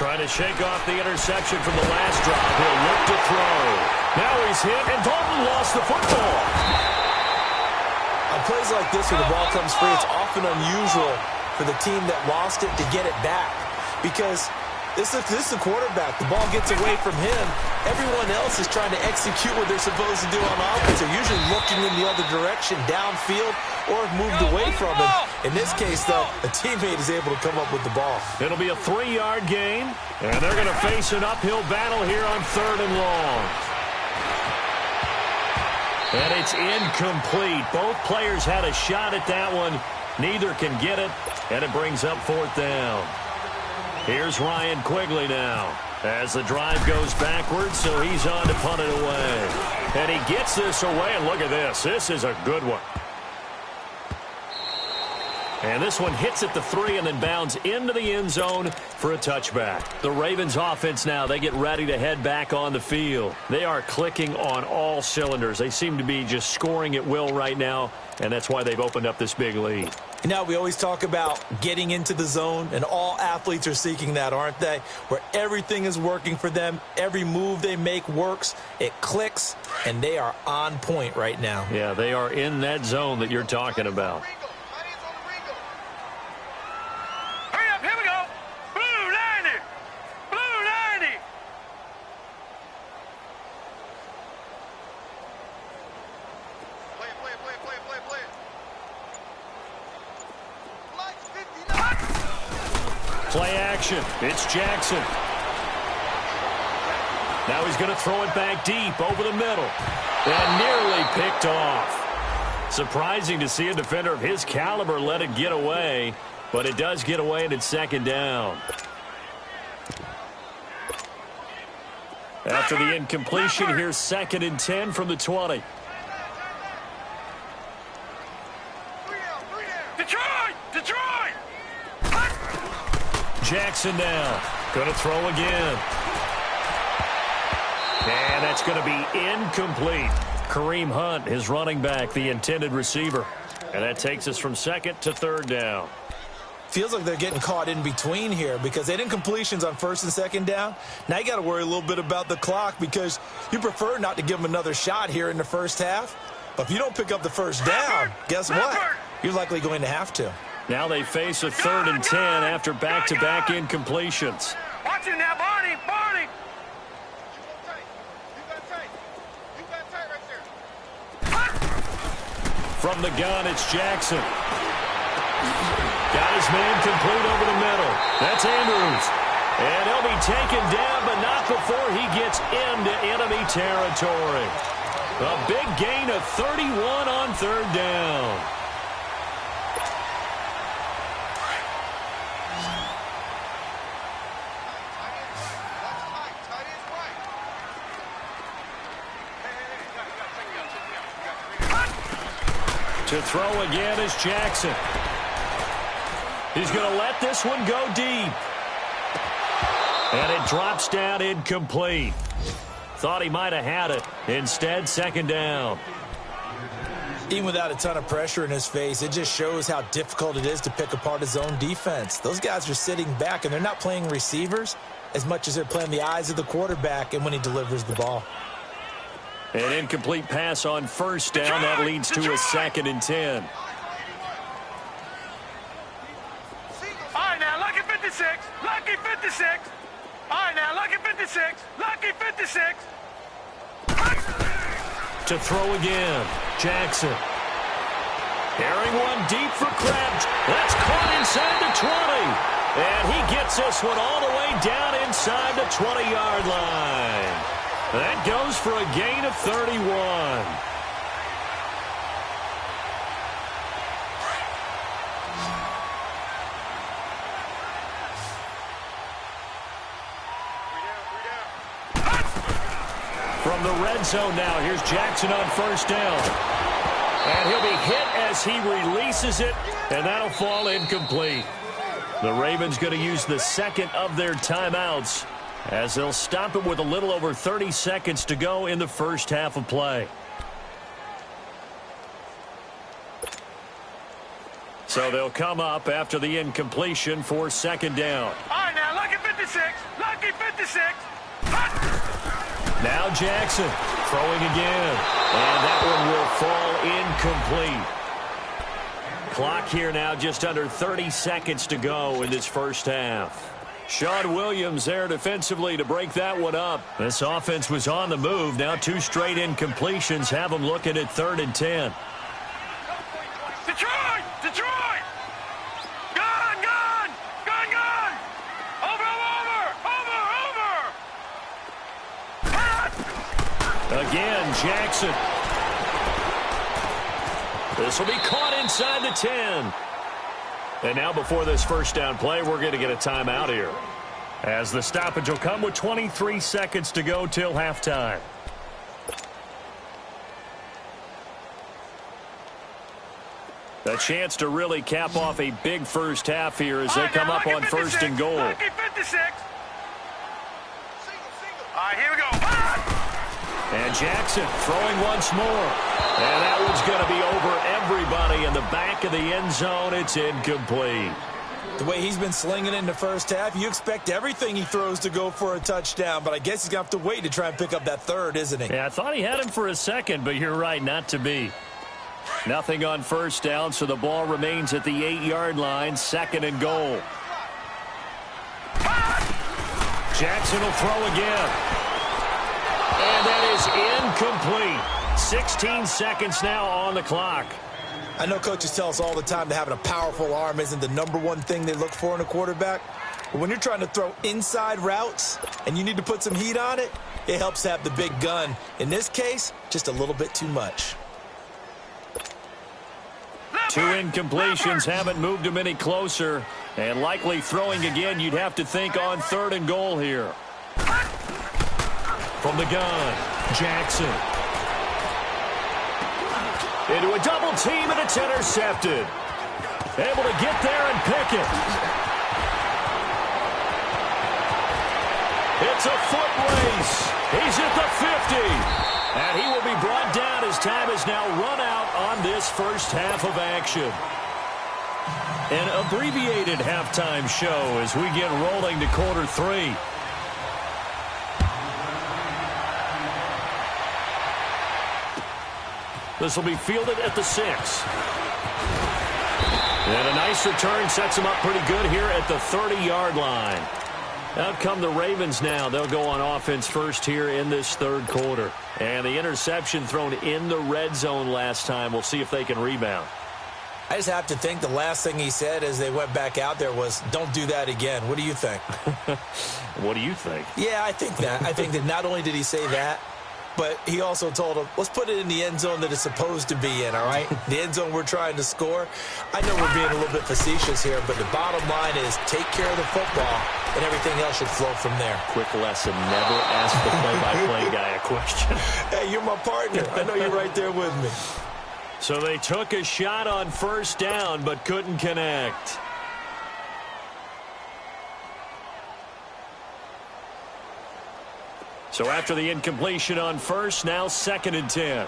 Trying to shake off the interception from the last drive. He'll look to throw. Now he's hit, and Dalton lost the football. On plays like this where the ball comes free, it's often unusual for the team that lost it to get it back. Because this is the quarterback. The ball gets away from him. Everyone else is trying to execute what they're supposed to do on offense. They're usually looking in the other direction, downfield, or have moved away from him. In this case, though, a teammate is able to come up with the ball. It'll be a 3-yard gain, and they're going to face an uphill battle here on 3rd and long. And it's incomplete. Both players had a shot at that one. Neither can get it, and it brings up 4th down. Here's Ryan Quigley now as the drive goes backwards, so he's on to punt it away. And he gets this away, and look at this. This is a good one. And this one hits at the 3 and then bounds into the end zone for a touchback. The Ravens offense now, they get ready to head back on the field. They are clicking on all cylinders. They seem to be just scoring at will right now, and that's why they've opened up this big lead. Now, we always talk about getting into the zone, and all athletes are seeking that, aren't they? Where everything is working for them. Every move they make works. It clicks, and they are on point right now. Yeah, they are in that zone that you're talking about. Play action. It's Jackson. Now he's going to throw it back deep over the middle. And nearly picked off. Surprising to see a defender of his caliber let it get away, but it does get away and it's 2nd down. After the incompletion, here's 2nd and 10 from the 20. Jackson now. Going to throw again. And that's going to be incomplete. Kareem Hunt, his running back, the intended receiver. And that takes us from 2nd to 3rd down. Feels like they're getting caught in between here because they didn't completions on 1st and 2nd down. Now you got to worry a little bit about the clock because you prefer not to give them another shot here in the first half. But if you don't pick up the 1st down, guess what? You're likely going to have to. Now they face a 3rd and 10 after back-to-back incompletions. Watch it now, Barney, Barney. From the gun, it's Jackson. Got his man complete over the middle. That's Andrews. And he'll be taken down, but not before he gets into enemy territory. A big gain of 31 on 3rd down. To throw again is Jackson. He's going to let this one go deep. And it drops down incomplete. Thought he might have had it. Instead, 2nd down. Even without a ton of pressure in his face, it just shows how difficult it is to pick apart his own defense. Those guys are sitting back, and they're not playing receivers as much as they're playing the eyes of the quarterback and when he delivers the ball. An incomplete pass on 1st down. That leads to a 2nd and 10. All right, now, lucky 56. Lucky 56. All right, now, lucky 56. Lucky 56. To throw again, Jackson. Carrying one deep for Krebs. That's caught inside the 20. And he gets this one all the way down inside the 20-yard line. That goes for a gain of 31. From the red zone now, here's Jackson on 1st down. And he'll be hit as he releases it, and that'll fall incomplete. The Ravens going to use the 2nd of their timeouts as they'll stop it with a little over 30 seconds to go in the first half of play. So they'll come up after the incompletion for 2nd down. All right, now, look at 56. 56. Lucky 56. Now Jackson throwing again. And that one will fall incomplete. Clock here now just under 30 seconds to go in this first half. Sean Williams there defensively to break that one up. This offense was on the move. Now 2 straight incompletions have them looking at 3rd and 10. Detroit! Detroit! Gone! Gone! Gone! Gone! Over! Over! Over! Again, Jackson. This will be caught inside the 10. And now before this first down play, we're going to get a timeout here, as the stoppage will come with 23 seconds to go till halftime. A chance to really cap off a big first half here as they come up on 1st and goal. Lucky 56. All right, here we go. And Jackson throwing once more. And that one's going to be over everybody in the back of the end zone. It's incomplete. The way he's been slinging in the first half, you expect everything he throws to go for a touchdown, but I guess he's going to have to wait to try and pick up that 3rd, isn't he? Yeah, I thought he had him for a second, but you're right, not to be. Nothing on 1st down, so the ball remains at the 8-yard line, 2nd and goal. Jackson will throw again. And that is incomplete. 16 seconds now on the clock. I know coaches tell us all the time that having a powerful arm isn't the #1 thing they look for in a quarterback. But when you're trying to throw inside routes and you need to put some heat on it, it helps to have the big gun. In this case, just a little bit too much. 2 incompletions haven't moved him any closer. And likely throwing again, you'd have to think on 3rd and goal here. From the gun, Jackson. Into a double team, and it's intercepted. Able to get there and pick it. It's a foot race. He's at the 50. And he will be brought down as time is now run out on this first half of action. An abbreviated halftime show as we get rolling to quarter 3. This will be fielded at the 6. And a nice return sets them up pretty good here at the 30-yard line. Out come the Ravens now. They'll go on offense first here in this 3rd quarter. And the interception thrown in the red zone last time. We'll see if they can rebound. I just have to think the last thing he said as they went back out there was, don't do that again. What do you think? What do you think? Yeah, I think that. I think that not only did he say that, but he also told him, let's put it in the end zone that it's supposed to be in, all right? The end zone we're trying to score. I know we're being a little bit facetious here, but the bottom line is take care of the football, and everything else should flow from there. Quick lesson, never ask the play-by-play guy a question. Hey, you're my partner. I know you're right there with me. So they took a shot on 1st down, but couldn't connect. So after the incompletion on 1st, now 2nd and 10.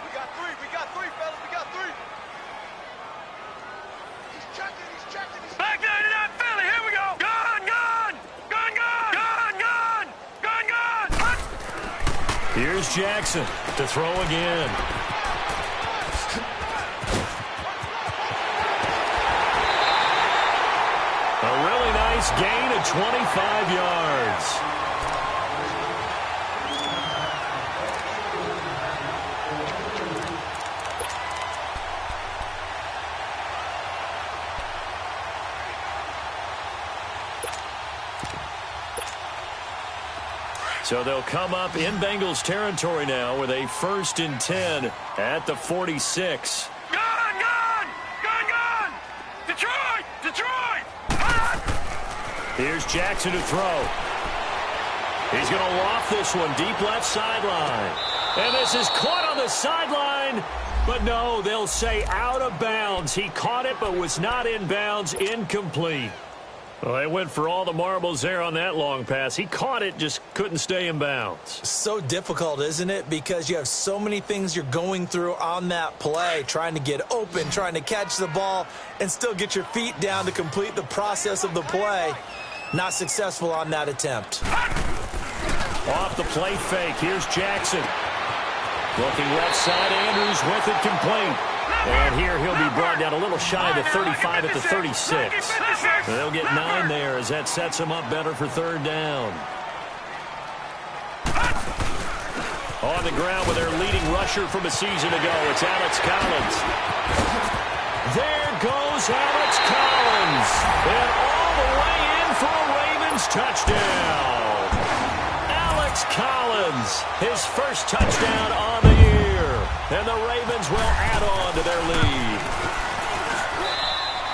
We got 3, fellas, we got 3. He's checking. Back there to that Philly, here we go. Gone. Here's Jackson to throw again. A really nice gain of 25 yards. So they'll come up in Bengals territory now with a 1st and 10 at the 46. Gone! Detroit! Here's Jackson to throw. He's going to loft this one deep left sideline. And this is caught on the sideline. But no, they'll say out of bounds. He caught it but was not in bounds. Incomplete. Well, they went for all the marbles there on that long pass. He caught it, just couldn't stay in bounds. So difficult, isn't it? Because you have so many things you're going through on that play, trying to get open, trying to catch the ball, and still get your feet down to complete the process of the play. Not successful on that attempt. Off the play fake, here's Jackson. Looking left side, Andrews with it complete. And here he'll be brought down a little shy of the 35 at the 36. They'll get 9 there as that sets him up better for third down. On the ground with their leading rusher from a season ago, it's Alex Collins. There goes Alex Collins. And all the way in for a Ravens touchdown. Alex Collins, his first touchdown on the year. And the Ravens will add on to their lead.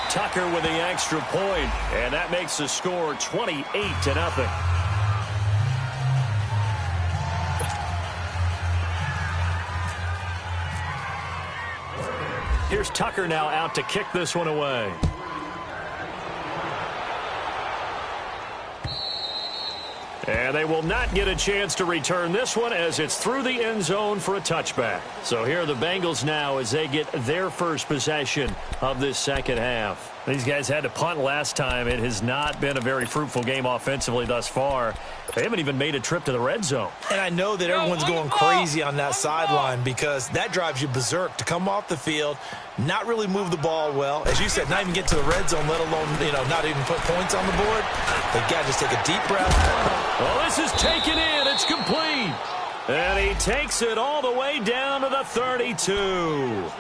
Tucker with the extra point, and that makes the score 28-0. Here's Tucker now out to kick this one away. And they will not get a chance to return this one as it's through the end zone for a touchback. So here are the Bengals now as they get their first possession of this second half. These guys had to punt last time. It has not been a very fruitful game offensively thus far. They haven't even made a trip to the red zone. And I know that everyone's going crazy on that sideline because that drives you berserk to come off the field, not really move the ball well. As you said, not even get to the red zone, let alone, not even put points on the board. They got to just take a deep breath. Well, this is taken in. It's complete. And he takes it all the way down to the 32.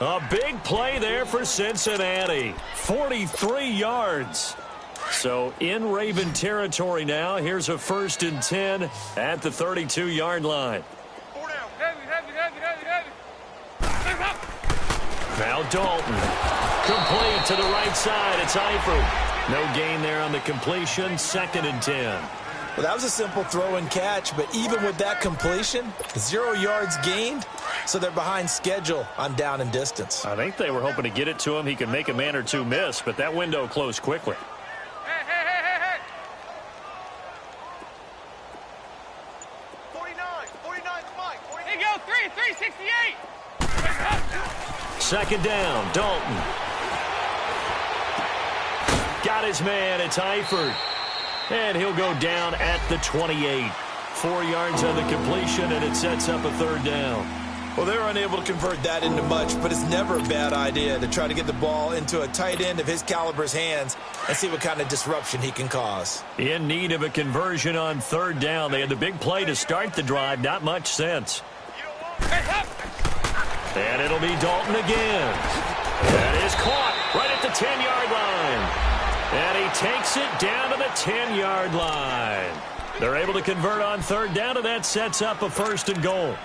A big play there for Cincinnati. 43 yards. So in Raven territory now. Here's a 1st and 10 at the 32-yard line. Now Dalton. Complete to the right side. It's Eifert. No gain there on the completion. 2nd and 10. Well, that was a simple throw and catch, but even with that completion, 0 yards gained, so they're behind schedule on down and distance. I think they were hoping to get it to him. He could make a man or two miss, but that window closed quickly. Hey. 49, Mike. Here you go, 368. 2nd down, Dalton. Got his man, it's Eifert. And he'll go down at the 28. 4 yards on the completion, and it sets up a 3rd down. Well, they were unable to convert that into much, but it's never a bad idea to try to get the ball into a tight end of his caliber's hands and see what kind of disruption he can cause. In need of a conversion on 3rd down. They had the big play to start the drive. Not much sense. And it'll be Dalton again. That is caught right at the 10-yard line. And he takes it down to the 10-yard line. They're able to convert on 3rd down, and that sets up a 1st and goal.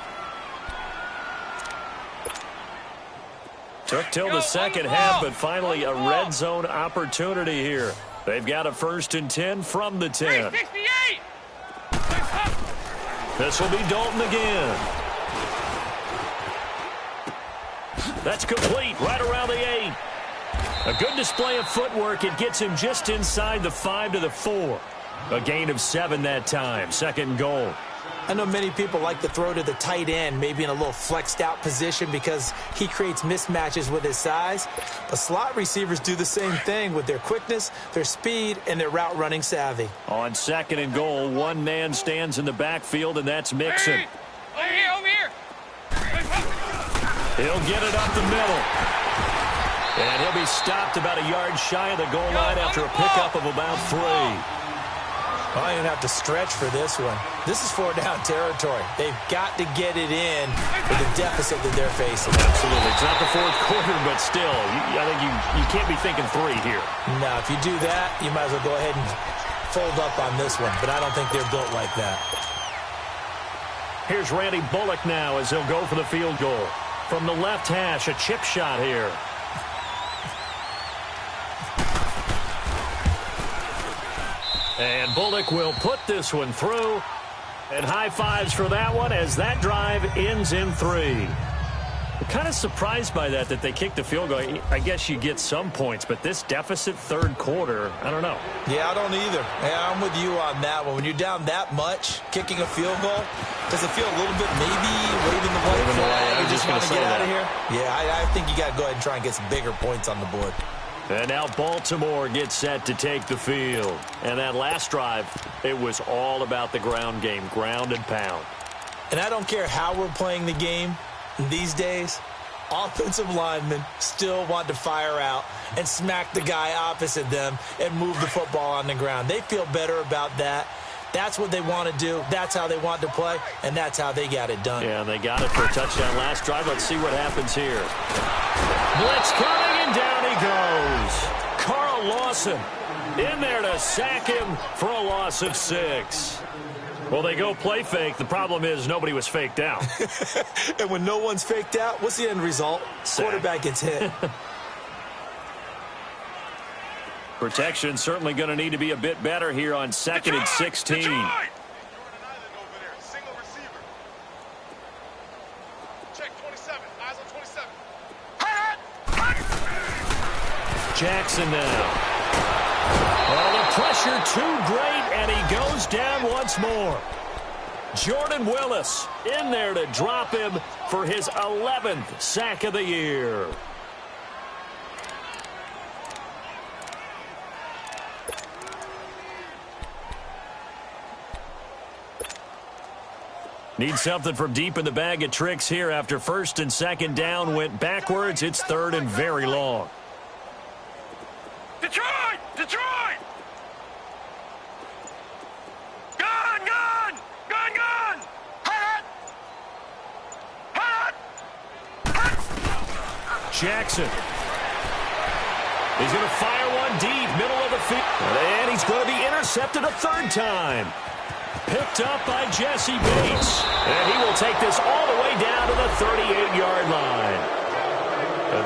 Took till the second half, but finally a red zone opportunity here. They've got a 1st and 10 from the 10. This will be Dalton again. That's complete right around the 8. A good display of footwork. It gets him just inside the 5 to the 4. A gain of 7 that time. 2nd and goal. I know many people like to throw to the tight end, maybe in a little flexed out position because he creates mismatches with his size. But slot receivers do the same thing with their quickness, their speed, and their route running savvy. On 2nd and goal, one man stands in the backfield, and that's Mixon. Over here. He'll get it up the middle. And he'll be stopped about a yard shy of the goal line after a pickup of about 3. I don't even have to stretch for this one. This is 4-down territory. They've got to get it in with the deficit that they're facing. Absolutely. It's not the 4th quarter, but still, I think you can't be thinking 3 here. Now, if you do that, you might as well go ahead and fold up on this one. But I don't think they're built like that. Here's Randy Bullock now as he'll go for the field goal. From the left hash, a chip shot here. And Bullock will put this one through. And high fives for that one as that drive ends in 3. Kind of surprised by that they kicked the field goal. I guess you get some points, but this deficit third quarter, I don't know. Yeah, I don't either. Yeah, I'm with you on that one. When you're down that much, kicking a field goal, does it feel a little bit maybe waving the white flag? You just want to get out of here? Yeah, I think you got to go ahead and try and get some bigger points on the board. And now Baltimore gets set to take the field. And that last drive, it was all about the ground game, ground and pound. And I don't care how we're playing the game these days, offensive linemen still want to fire out and smack the guy opposite them and move the football on the ground. They feel better about that. That's what they want to do. That's how they want to play, and that's how they got it done. Yeah, they got it for a touchdown last drive. Let's see what happens here. Blitz coming, and down he goes. Carl Lawson in there to sack him for a loss of 6. Well, they go play fake. The problem is nobody was faked out. And when no one's faked out, what's the end result? Sack. Quarterback gets hit. Protection certainly going to need to be a bit better here on 2nd and 16. Detroit! Jackson now. Oh, the pressure too great, and he goes down once more. Jordan Willis in there to drop him for his 11th sack of the year. Need something from deep in the bag of tricks here after 1st and 2nd down went backwards. It's 3rd and very long. Detroit! Detroit! Gun! Gun! Gun! Gun! Hot! Hot! Hot! Jackson. He's going to fire one deep, middle of the field. And he's going to be intercepted a 3rd time. Picked up by Jesse Bates. And he will take this all the way down to the 38-yard line.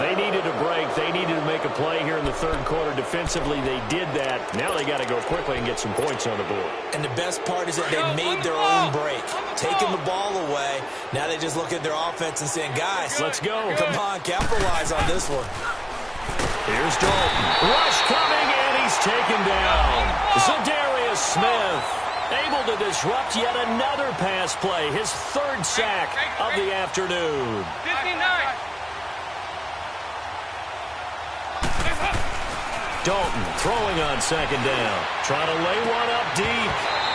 They needed a break. They needed to make a play here in the 3rd quarter. Defensively, they did that. Now they got to go quickly and get some points on the board. And the best part is that they made their own break. Taking the ball away. Now they just look at their offense and saying, guys, let's go. Come on, capitalize on this one. Here's Dalton. Rush coming, and he's taken down. Zadarius Smith able to disrupt yet another pass play. His 3rd sack of the afternoon. 59. Dalton throwing on 2nd down. Trying to lay one up deep.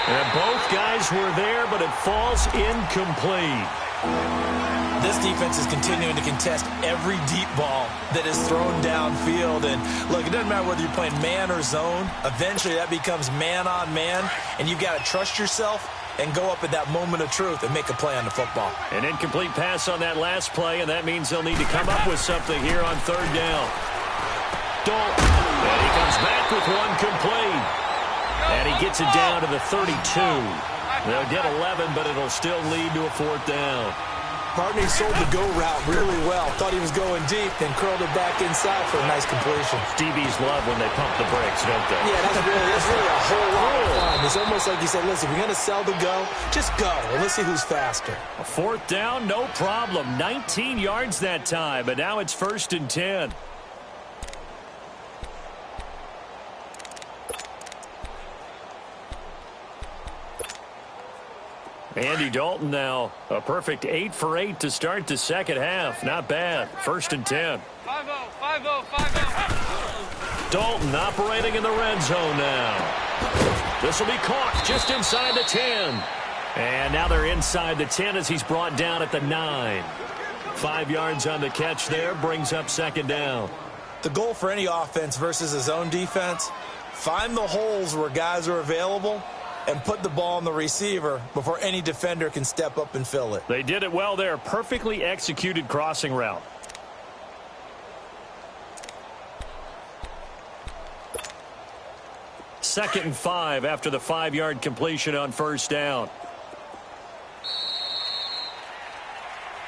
And both guys were there, but it falls incomplete. This defense is continuing to contest every deep ball that is thrown downfield. And, look, it doesn't matter whether you're playing man or zone. Eventually, that becomes man on man. And you've got to trust yourself and go up at that moment of truth and make a play on the football. An incomplete pass on that last play, and that means they'll need to come up with something here on 3rd down. Dalton. And he comes back with one complete. And he gets it down to the 32. They'll get 11, but it'll still lead to a 4th down. Partner sold the go route really well. Thought he was going deep, then curled it back inside for a nice completion. DBs love when they pump the brakes, don't they? Yeah, that's really a whole lot of fun. It's almost like you said, listen, we're going to sell the go. Just go, and let's see who's faster. A 4th down, no problem. 19 yards that time, but now it's 1st and 10. Andy Dalton now a perfect 8 for 8 to start the 2nd half. Not bad. 1st and 10. 5-0, 5-0, 5-0. Dalton operating in the red zone now. This will be caught just inside the 10. And now they're inside the 10 as he's brought down at the 9. 5 yards on the catch there brings up 2nd down. The goal for any offense versus a zone defense, find the holes where guys are available and put the ball on the receiver before any defender can step up and fill it. They did it well there. Perfectly executed crossing route. Second and 5 after the 5-yard completion on 1st down.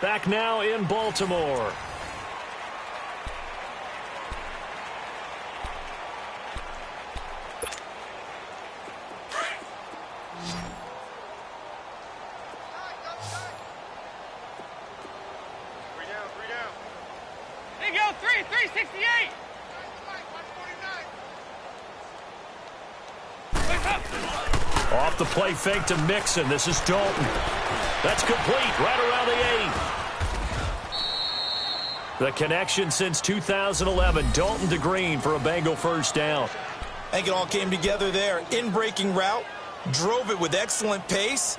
Back now in Baltimore. go, 368. Off the play fake to Mixon. This is Dalton. That's complete right around the 8. The connection since 2011. Dalton to Green for a Bengal first down. I think it all came together there. In-breaking route. Drove it with excellent pace.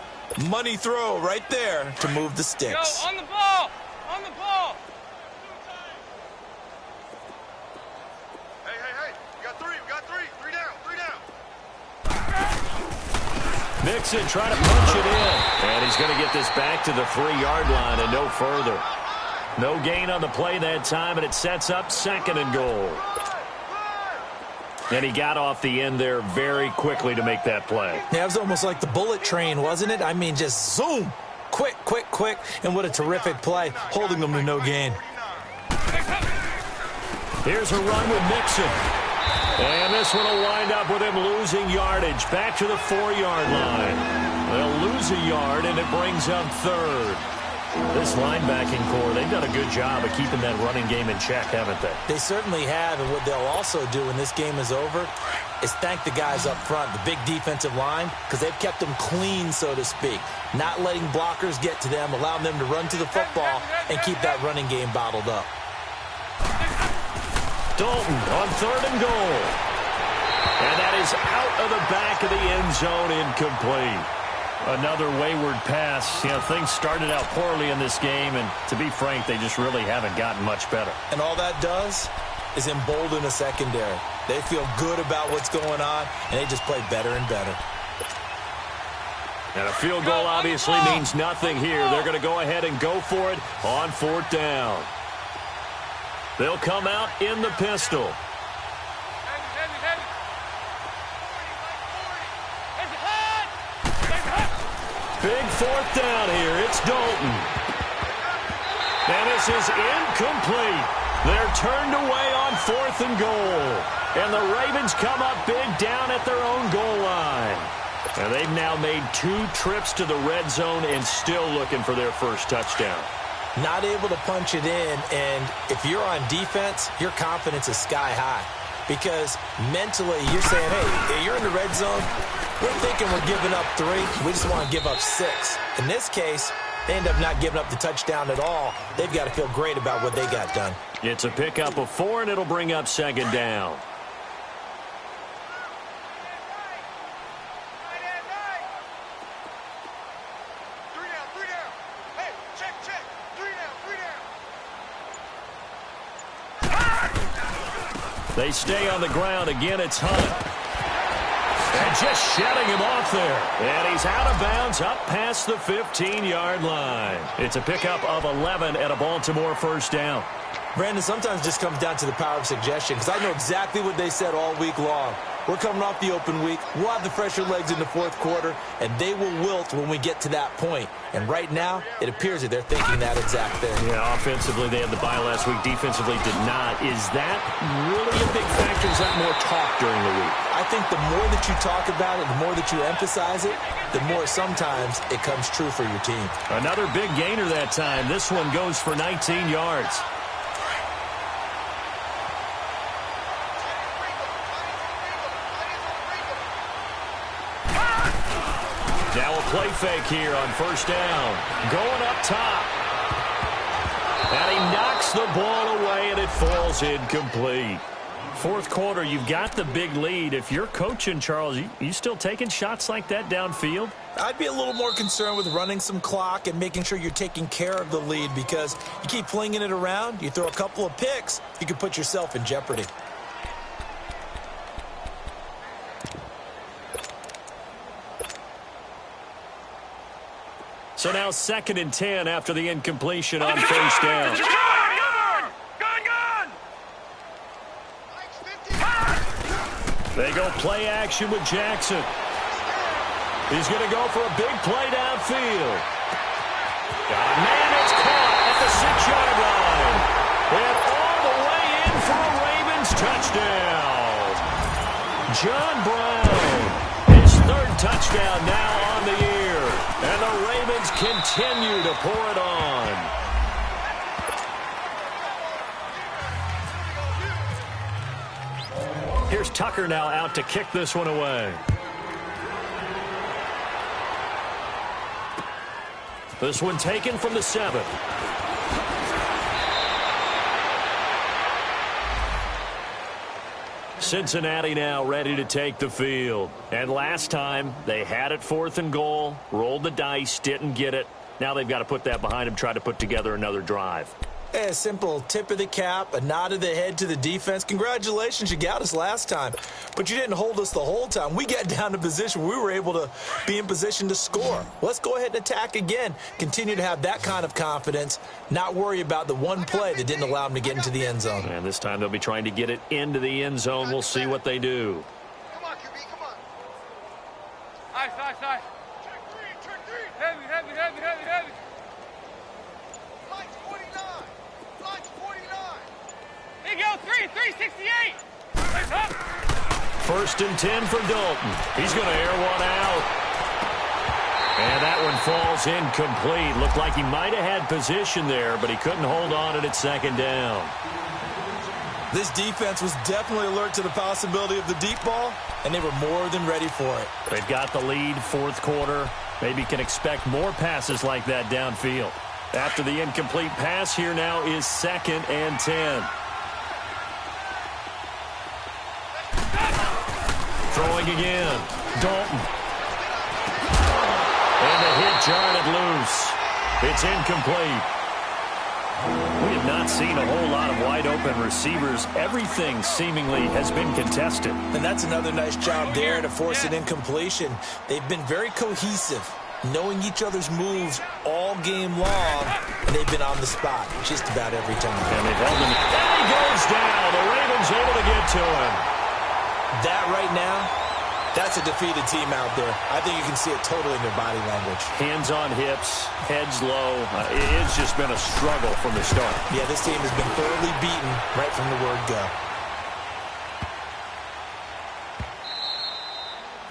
Money throw right there to move the sticks. Go, on the ball. On the ball. Hey. We got three. Three down. Mixon trying to punch it in. And he's going to get this back to the 3-yard line and no further. No gain on the play that time, and it sets up 2nd and goal. And he got off the end there very quickly to make that play. Yeah, it was almost like the bullet train, wasn't it? I mean, just zoom. Quick. And what a terrific play, holding them to no gain. Here's a run with Mixon. And this one will wind up with him losing yardage. Back to the 4-yard line. They'll lose a yard, and it brings up 3rd. This linebacking core, they've done a good job of keeping that running game in check, haven't they? They certainly have, and what they'll also do when this game is over is thank the guys up front, the big defensive line, because they've kept them clean, so to speak. Not letting blockers get to them, allowing them to run to the football and keep that running game bottled up. Dalton on 3rd and goal. And that is out of the back of the end zone, incomplete. Another wayward pass. You know, things started out poorly in this game, and to be frank, they just really haven't gotten much better. And all that does is embolden a secondary. They feel good about what's going on, and they just play better and better. And a field goal obviously means nothing here. They're going to go ahead and go for it on 4th down. They'll come out in the pistol. Big 4th down here. It's Dalton. And this is incomplete. They're turned away on 4th and goal. And the Ravens come up big down at their own goal line. And they've now made 2 trips to the red zone and still looking for their first touchdown. Not able to punch it in, and if you're on defense, your confidence is sky high. Because mentally, you're saying, hey, you're in the red zone. We're thinking we're giving up 3. We just want to give up 6. In this case, they end up not giving up the touchdown at all. They've got to feel great about what they got done. It's a pickup of 4, and it'll bring up 2nd down. They stay on the ground. Again, it's Hunt. And just shutting him off there. And he's out of bounds up past the 15-yard line. It's a pickup of 11 and a Baltimore first down. Brandon, sometimes it just comes down to the power of suggestion, because I know exactly what they said all week long. We're coming off the open week. We'll have the fresher legs in the 4th quarter, and they will wilt when we get to that point. And right now, it appears that they're thinking that exact thing. Yeah, offensively, they had the bye last week. Defensively, did not. Is that really a big factor? Is that more talk during the week? I think the more that you talk about it, the more that you emphasize it, the more sometimes it comes true for your team. Another big gainer that time. This one goes for 19 yards. Now a play fake here on first down. Going up top. And he knocks the ball away, and it falls incomplete. 4th quarter, you've got the big lead. If you're coaching, Charles, you still taking shots like that downfield? I'd be a little more concerned with running some clock and making sure you're taking care of the lead, because you keep flinging it around, you throw a couple of picks, you could put yourself in jeopardy. So now 2nd and 10 after the incompletion on first down. They go play action with Jackson. He's going to go for a big play downfield. Got a man that's caught at the 6-yard line. And all the way in for a Ravens touchdown. John Brown, his 3rd touchdown now on the year. And the Ravens continue to pour it on. Here's Tucker now out to kick this one away. This one taken from the 7. Cincinnati now ready to take the field. And last time, they had it 4th and goal, rolled the dice, didn't get it. Now they've got to put that behind them, try to put together another drive. Hey, a simple tip of the cap, a nod of the head to the defense. Congratulations, you got us last time, but you didn't hold us the whole time. We got down to position. We were able to be in position to score. Let's go ahead and attack again. Continue to have that kind of confidence, not worry about the one play that didn't allow them to get into the end zone. And this time they'll be trying to get it into the end zone. We'll see what they do. Come on, QB, come on. Nice. Check three. Heavy. Lights 49. Lights 49. Here you go, 368. Nice up. 1st and 10 for Dalton. He's going to air one out. And that one falls incomplete. Looked like he might have had position there, but he couldn't hold on at 2nd down. This defense was definitely alert to the possibility of the deep ball, and they were more than ready for it. They've got the lead, 4th quarter. Maybe can expect more passes like that downfield. After the incomplete pass, here now is 2nd and 10. Throwing again. Dalton. And the hit jarred it loose. It's incomplete. We have not seen a whole lot of wide-open receivers. Everything seemingly has been contested. And that's another nice job there to force an incompletion. They've been very cohesive, knowing each other's moves all game long, and they've been on the spot just about every time. And they've held him. And he goes down. The Ravens able to get to him. That right now, that's a defeated team out there. I think you can see it totally in their body language. Hands on hips, heads low. It's just been a struggle from the start. Yeah, this team has been thoroughly beaten right from the word go.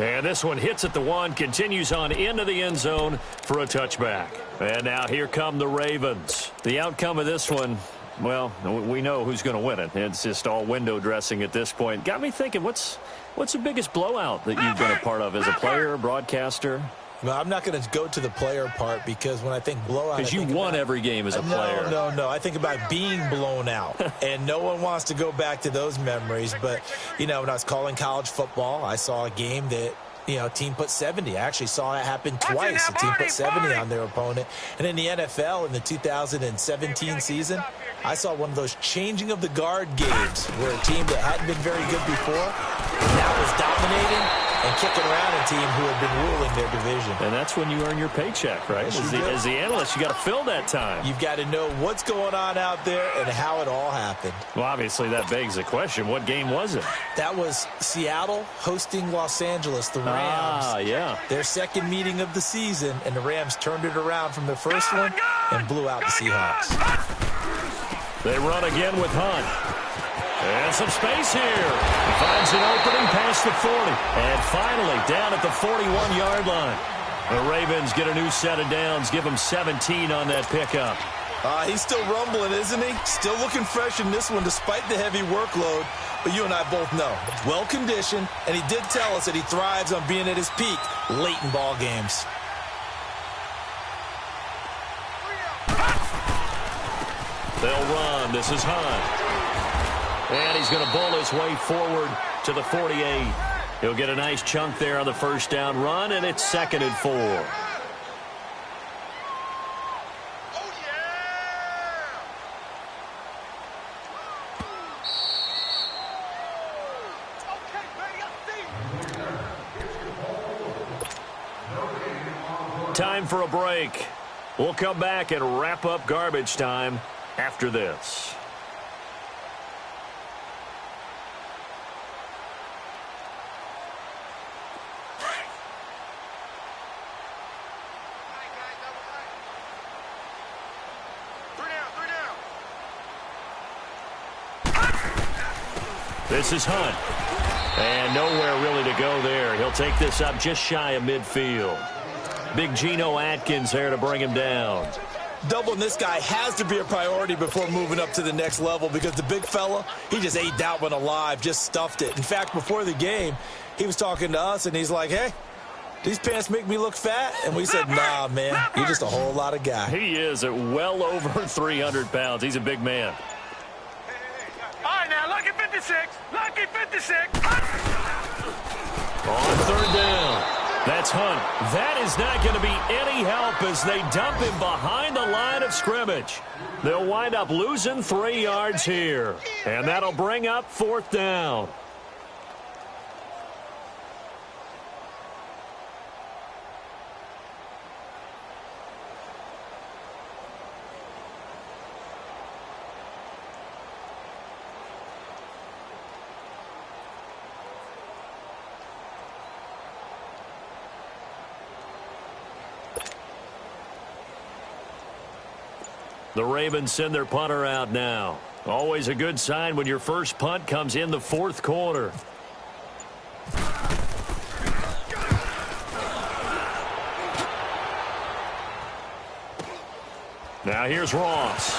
And this one hits at the 1, continues on into the end zone for a touchback. And now here come the Ravens. The outcome of this one, well, we know who's going to win it. It's just all window dressing at this point. Got me thinking, what's the biggest blowout that you've been a part of as a player, broadcaster? Well, I'm not going to go to the player part because when I think blowout, because you won every game as a player. No. I think about being blown out, and no one wants to go back to those memories. But, when I was calling college football, I saw a game that, a team put 70. I actually saw it happen twice. A team put 70 on their opponent. And in the NFL in the 2017 season, I saw one of those changing of the guard games where a team that hadn't been very good before now was dominating and kicking around a team who had been ruling their division. And that's when you earn your paycheck, right? As the analyst, you got to fill that time. You've got to know what's going on out there and how it all happened. Well, obviously, that begs the question, what game was it? That was Seattle hosting Los Angeles, the Rams. Ah, yeah. Their second meeting of the season, and the Rams turned it around from their first one and blew out the Seahawks. They run again with Hunt. And some space here. He finds an opening past the 40. And finally, down at the 41-yard line. The Ravens get a new set of downs, give him 17 on that pickup. He's still rumbling, isn't he? Still looking fresh in this one despite the heavy workload. But you and I both know, well-conditioned, and he did tell us that he thrives on being at his peak late in ball games. They'll run. This is Hunt. And he's going to bowl his way forward to the 48. He'll get a nice chunk there on the first down run, and it's 2nd and 4. Time for a break. We'll come back and wrap up garbage time after this. This is Hunt. And nowhere really to go there. He'll take this up just shy of midfield. Big Geno Atkins there to bring him down. Doubling this guy has to be a priority before moving up to the next level because the big fella, he just ate that one alive, just stuffed it. In fact, before the game, he was talking to us, and he's like, hey, these pants make me look fat? And we said, nah, man, you're just a whole lot of guy. He is at well over 300 pounds. He's a big man. All right, now, lucky 56. Lucky 56. On third down. That's Hunt. That is not going to be any help as they dump him behind the line of scrimmage. They'll wind up losing 3 yards here. And that'll bring up fourth down. The Ravens send their punter out now. Always a good sign when your first punt comes in the fourth quarter. Now here's Ross.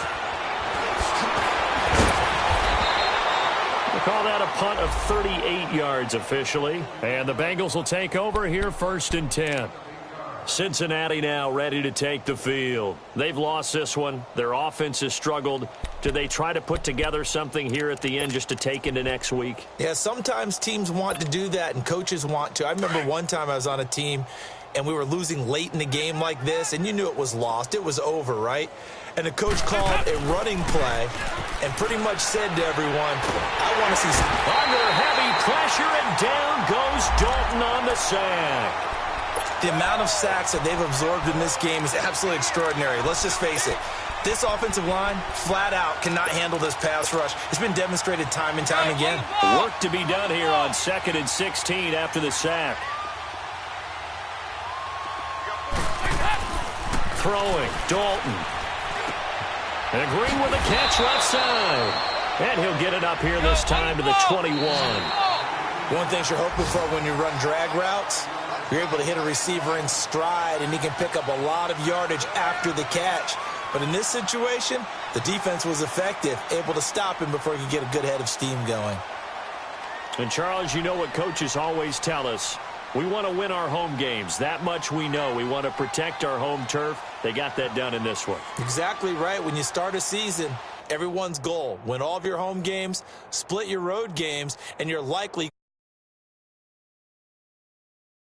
We'll call that a punt of 38 yards officially. And the Bengals will take over here first and 10. Cincinnati now ready to take the field. They've lost this one. Their offense has struggled. Do they try to put together something here at the end just to take into next week? Yeah, sometimes teams want to do that and coaches want to. I remember one time I was on a team and we were losing late in the game like this, and you knew it was lost. It was over, right? And the coach called a running play and pretty much said to everyone, I want to see some. Under heavy pressure, and down goes Dalton on the sack. The amount of sacks that they've absorbed in this game is absolutely extraordinary. Let's just face it. This offensive line, flat out, cannot handle this pass rush. It's been demonstrated time and time again. Work to be done here on 2nd and 16 after the sack. Throwing, Dalton. And Green with a catch left side. And he'll get it up here this time to the 21. One thing you're hoping for when you run drag routes, you're able to hit a receiver in stride, and he can pick up a lot of yardage after the catch. But in this situation, the defense was effective, able to stop him before he could get a good head of steam going. And, Charles, you know what coaches always tell us. We want to win our home games. That much we know. We want to protect our home turf. They got that done in this one. Exactly right. When you start a season, everyone's goal, win all of your home games, split your road games, and you're likely